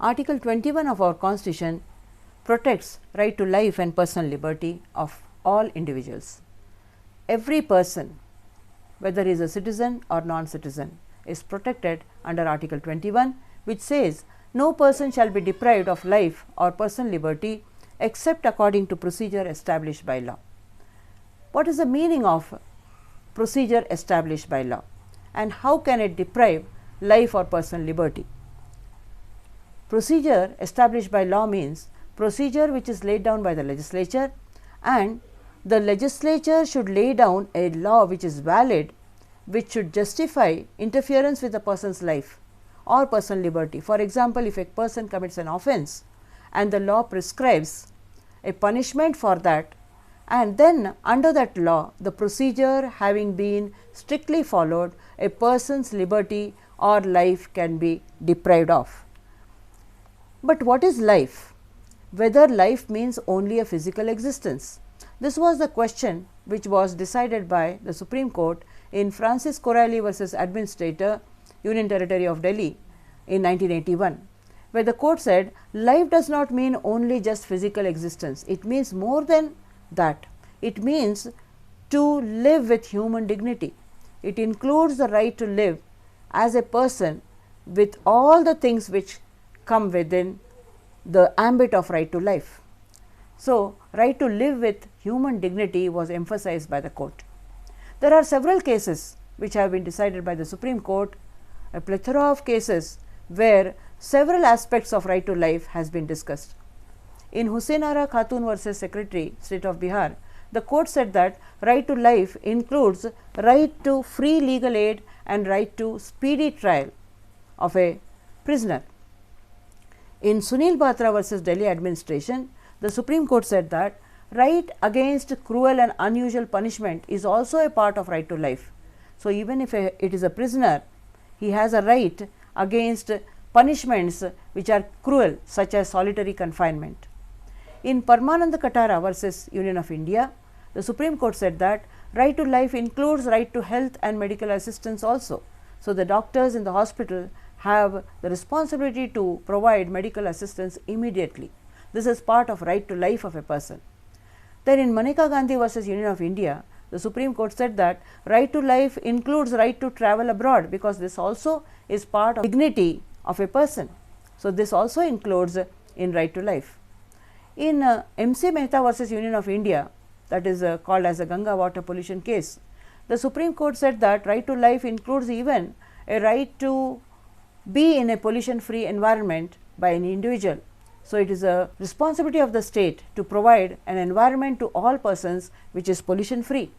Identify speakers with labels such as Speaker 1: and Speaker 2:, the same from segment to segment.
Speaker 1: Article 21 of our Constitution protects right to life and personal liberty of all individuals. Every person, whether he is a citizen or non-citizen, is protected under Article 21, which says no person shall be deprived of life or personal liberty except according to procedure established by law. What is the meaning of procedure established by law, and how can it deprive life or personal liberty? Procedure established by law means procedure which is laid down by the legislature, and the legislature should lay down a law which is valid, which should justify interference with a person's life or personal liberty. For example, if a person commits an offence and the law prescribes a punishment for that, and then under that law the procedure having been strictly followed, a person's liberty or life can be deprived of. But what is life? Whether life means only a physical existence? This was the question which was decided by the Supreme Court in Francis Corelli versus Administrator, Union Territory of Delhi in 1981, where the court said life does not mean only just physical existence, it means more than that. It means to live with human dignity. It includes the right to live as a person with all the things which come within the ambit of right to life. So, right to live with human dignity was emphasized by the court. There are several cases which have been decided by the Supreme Court, a plethora of cases where several aspects of right to life has been discussed. In Hussain Ara Khatun versus Secretary, State of Bihar, the court said that right to life includes right to free legal aid and right to speedy trial of a prisoner. In Sunil Batra versus Delhi Administration, the Supreme Court said that right against cruel and unusual punishment is also a part of right to life. So, even if it is a prisoner, he has a right against punishments which are cruel, such as solitary confinement. In Paramanand Katara versus Union of India, the Supreme Court said that right to life includes right to health and medical assistance also. So, the doctors in the hospital have the responsibility to provide medical assistance immediately. This is part of right to life of a person. Then in Maneka Gandhi versus Union of India, the Supreme Court said that right to life includes right to travel abroad, because this also is part of dignity of a person. So, this also includes in right to life. In MC Mehta versus Union of India, that is called as a Ganga water pollution case, the Supreme Court said that right to life includes even a right to be in a pollution free environment by an individual. So, it is a responsibility of the state to provide an environment to all persons which is pollution free.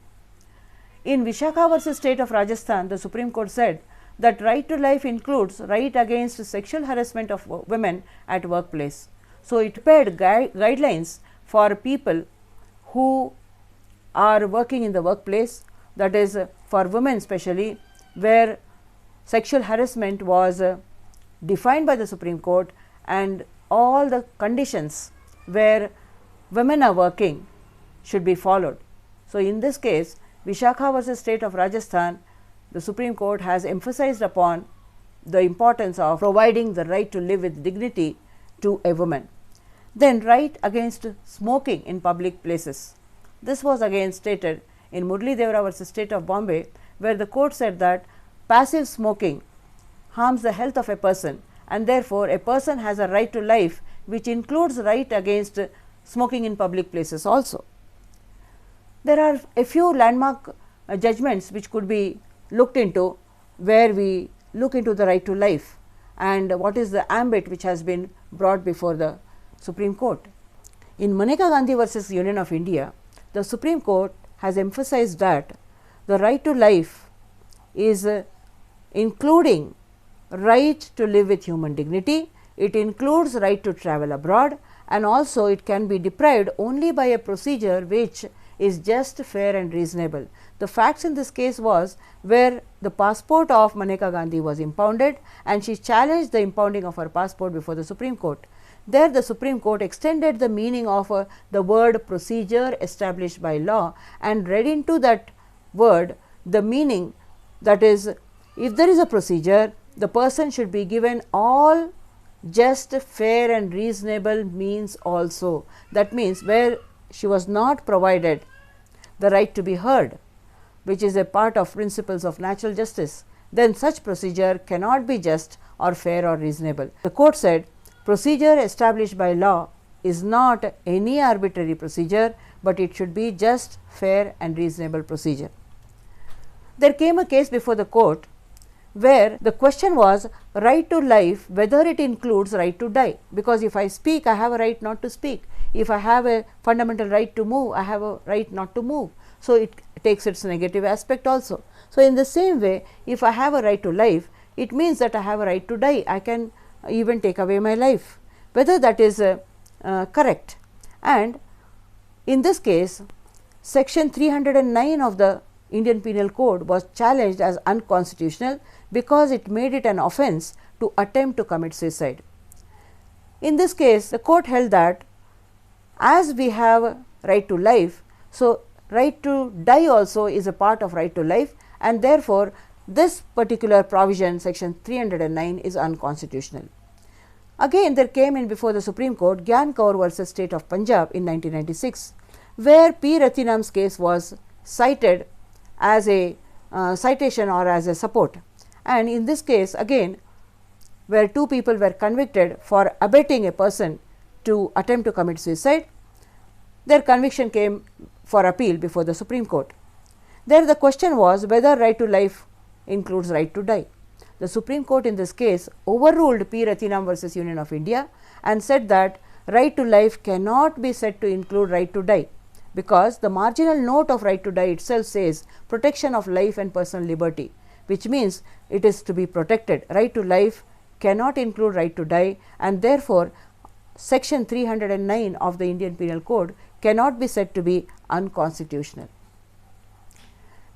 Speaker 1: In Vishakha versus State of Rajasthan, the Supreme Court said that right to life includes right against sexual harassment of women at workplace. So, it prepared guidelines for people who are working in the workplace, that is for women especially, where sexual harassment was defined by the Supreme Court, and all the conditions where women are working should be followed. So, in this case, Vishakha versus State of Rajasthan, the Supreme Court has emphasized upon the importance of providing the right to live with dignity to a woman. Then right against smoking in public places. This was again stated in Murli Devra versus State of Bombay, where the court said that passive smoking harms the health of a person, and therefore, a person has a right to life, which includes right against smoking in public places also. There are a few landmark judgments which could be looked into, where we look into the right to life and what is the ambit which has been brought before the Supreme Court. In Maneka Gandhi versus Union of India, the Supreme Court has emphasized that the right to life is including right to live with human dignity, it includes right to travel abroad, and also it can be deprived only by a procedure which is just, fair and reasonable. The facts in this case was where the passport of Maneka Gandhi was impounded, and she challenged the impounding of her passport before the Supreme Court. There the Supreme Court extended the meaning of the word procedure established by law and read into that word the meaning, that is, if there is a procedure, the person should be given all just, fair and reasonable means also. That means where she was not provided the right to be heard, which is a part of principles of natural justice, then such procedure cannot be just or fair or reasonable. The court said procedure established by law is not any arbitrary procedure, but it should be just, fair and reasonable procedure. There came a case before the court where the question was right to life, whether it includes right to die, because if I speak, I have a right not to speak. If I have a fundamental right to move, I have a right not to move. So, it takes its negative aspect also. So, in the same way, if I have a right to life, it means that I have a right to die. I can even take away my life, whether that is correct. And in this case, section 309 of the Indian Penal Code was challenged as unconstitutional because it made it an offence to attempt to commit suicide. In this case, the court held that as we have right to life, so right to die also is a part of right to life, and therefore, this particular provision section 309 is unconstitutional. Again, there came in before the Supreme Court Gyan Kaur versus State of Punjab in 1996, where P. Ratinam's case was cited as a citation or as a support. And in this case, again, where two people were convicted for abetting a person to attempt to commit suicide, their conviction came for appeal before the Supreme Court. There the question was whether right to life includes right to die. The Supreme Court in this case overruled P. Ratinam versus Union of India and said that right to life cannot be said to include right to die, because the marginal note of right to die itself says protection of life and personal liberty, which means it is to be protected. Right to life cannot include right to die, and therefore, section 309 of the Indian Penal Code cannot be said to be unconstitutional.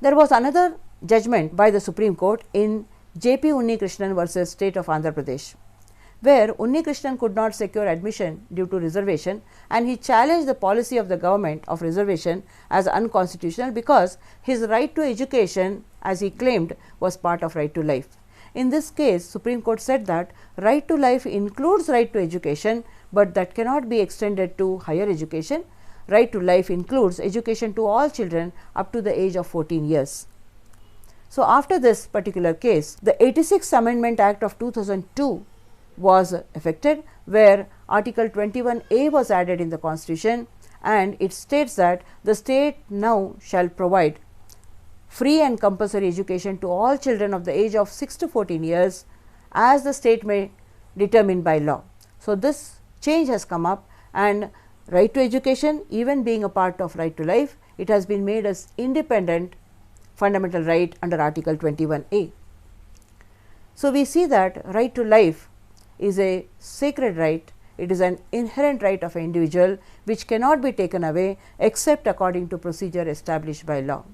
Speaker 1: There was another judgment by the Supreme Court in J.P. Unnikrishnan versus State of Andhra Pradesh, where Unnikrishnan could not secure admission due to reservation, and he challenged the policy of the government of reservation as unconstitutional because his right to education, as he claimed, was part of right to life. In this case, Supreme Court said that right to life includes right to education, but that cannot be extended to higher education. Right to life includes education to all children up to the age of 14 years. So, after this particular case, the 86th Amendment Act of 2002 was effected, where Article 21A was added in the Constitution, and it states that the state now shall provide free and compulsory education to all children of the age of 6 to 14 years as the state may determine by law. So, this change has come up, and right to education, even being a part of right to life, it has been made as independent fundamental right under Article 21A. So, we see that right to life is a sacred right. It is an inherent right of an individual which cannot be taken away except according to procedure established by law.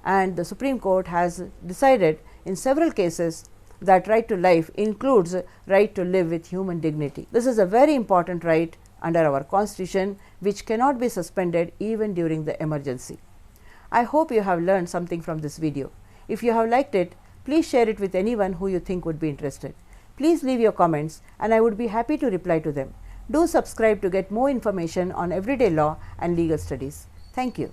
Speaker 1: And the Supreme Court has decided in several cases that right to life includes right to live with human dignity. This is a very important right under our Constitution, which cannot be suspended even during the emergency. I hope you have learned something from this video. If you have liked it, please share it with anyone who you think would be interested. Please leave your comments and I would be happy to reply to them. Do subscribe to get more information on everyday law and legal studies. Thank you.